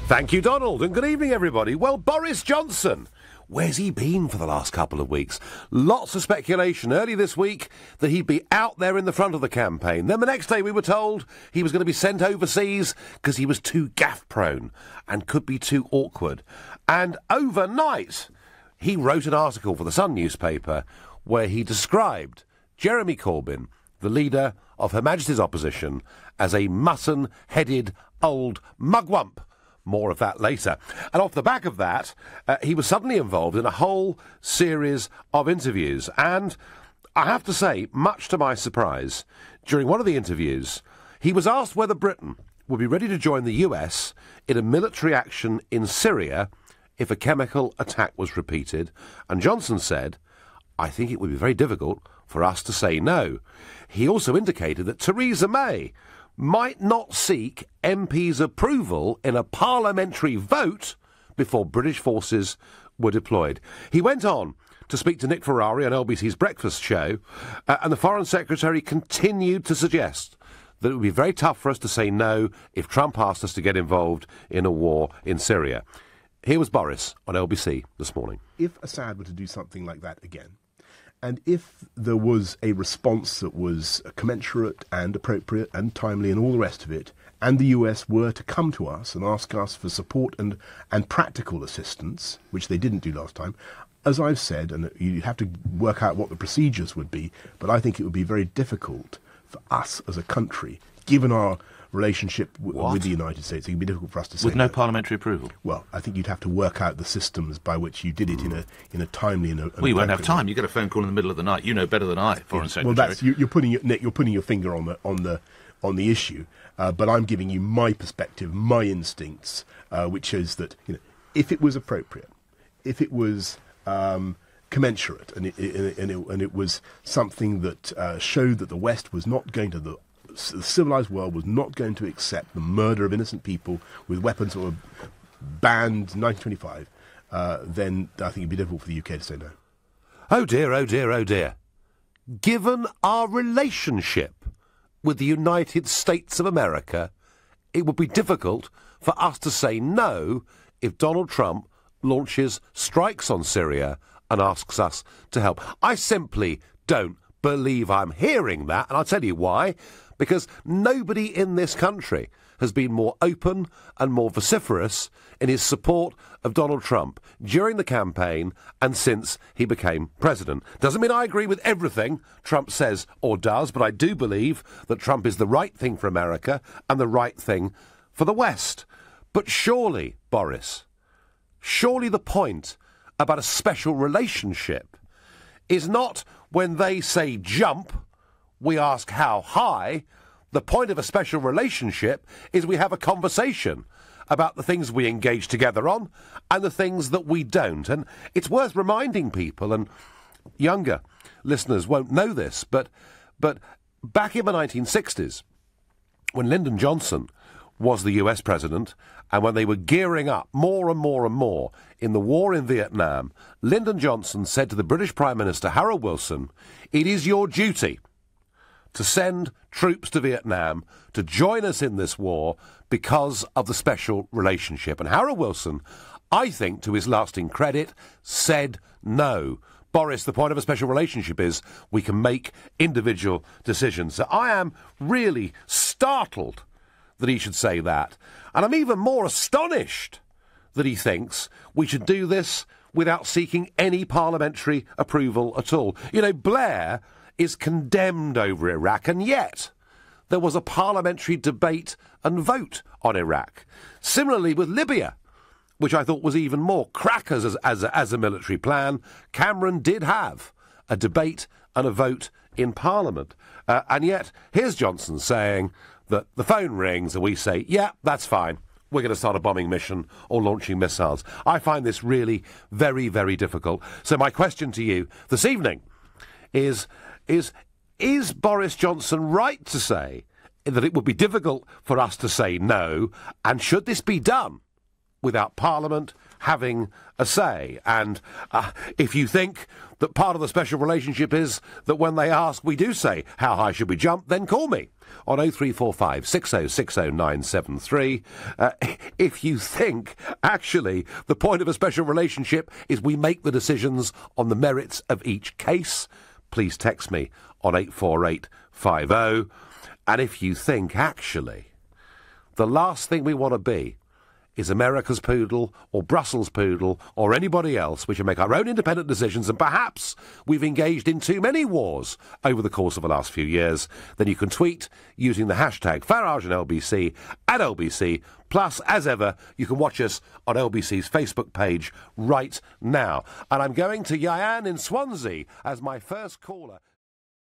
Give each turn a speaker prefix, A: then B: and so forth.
A: Thank you, Donald, and good evening, everybody. Well, Boris Johnson, where's he been for the last couple of weeks? Lots of speculation early this week that he'd be out there in the front of the campaign. Then the next day we were told he was going to be sent overseas because he was too gaffe-prone and could be too awkward. And overnight, he wrote an article for the Sun newspaper where he described Jeremy Corbyn, the leader of Her Majesty's opposition, as a mutton-headed old mugwump. More of that later. And off the back of that, he was suddenly involved in a whole series of interviews. And I have to say, much to my surprise, during one of the interviews, he was asked whether Britain would be ready to join the US in a military action in Syria if a chemical attack was repeated. And Johnson said, I think it would be very difficult for us to say no. He also indicated that Theresa May might not seek MPs' approval in a parliamentary vote before British forces were deployed. He went on to speak to Nick Ferrari on LBC's Breakfast Show, and the Foreign Secretary continued to suggest that it would be very tough for us to say no if Trump asked us to get involved in a war in Syria. Here was Boris on LBC this morning.
B: If Assad were to do something like that again, and if there was a response that was commensurate and appropriate and timely and all the rest of it, and the US were to come to us and ask us for support and practical assistance, which they didn't do last time, as I've said, and you have to work out what the procedures would be, but I think it would be very difficult for us as a country, given our relationship with the United States, it would be difficult for us to say
C: with no parliamentary approval.
B: Well, I think you'd have to work out the systems by which you did it in a timely and
C: we won't have time. You get a phone call in the middle of the night. You know better than I, Foreign Secretary.
B: Well, that's you're putting your finger on the issue. But I'm giving you my perspective, my instincts, which is that if it was appropriate, if it was commensurate, and it was something that showed that the West was not going to the civilized world was not going to accept the murder of innocent people with weapons that were banned in 1925, then I think it'd be difficult for the UK to say no.
A: Oh dear, oh dear, oh dear. Given our relationship with the United States of America, it would be difficult for us to say no if Donald Trump launches strikes on Syria and asks us to help. I simply don't believe I'm hearing that, and I'll tell you why. Because nobody in this country has been more open and more vociferous in his support of Donald Trump during the campaign and since he became president. Doesn't mean I agree with everything Trump says or does, but I do believe that Trump is the right thing for America and the right thing for the West. But surely, Boris, surely the point about a special relationship is not when they say jump, we ask how high. The point of a special relationship is we have a conversation about the things we engage together on and the things that we don't. And it's worth reminding people, and younger listeners won't know this, but back in the 1960s, when Lyndon Johnson was the US president, and when they were gearing up more and more and more in the war in Vietnam, Lyndon Johnson said to the British Prime Minister Harold Wilson, "It is your duty to send troops to Vietnam to join us in this war because of the special relationship." And Harold Wilson, I think, to his lasting credit, said no. Boris, the point of a special relationship is we can make individual decisions. So I am really startled that he should say that. And I'm even more astonished that he thinks we should do this without seeking any parliamentary approval at all. Blair is condemned over Iraq, and yet there was a parliamentary debate and vote on Iraq. Similarly with Libya, which I thought was even more crackers as a military plan, Cameron did have a debate and a vote in Parliament. And yet here's Johnson saying that the phone rings and we say, yeah, that's fine. We're going to start a bombing mission or launching missiles. I find this really very, very difficult. So my question to you this evening is Boris Johnson right to say that it would be difficult for us to say no, and should this be done without Parliament having a say. And if you think that part of the special relationship is that when they ask, we do say, how high should we jump, then call me on 0345 6060973. If you think, actually, the point of a special relationship is we make the decisions on the merits of each case, please text me on 84850. And if you think, actually, the last thing we want to be is America's poodle or Brussels poodle or anybody else. We should make our own independent decisions, and perhaps we've engaged in too many wars over the course of the last few years. Then you can tweet using the hashtag Farage and LBC at LBC. Plus, as ever, you can watch us on LBC's Facebook page right now. And I'm going to Yayan in Swansea as my first caller.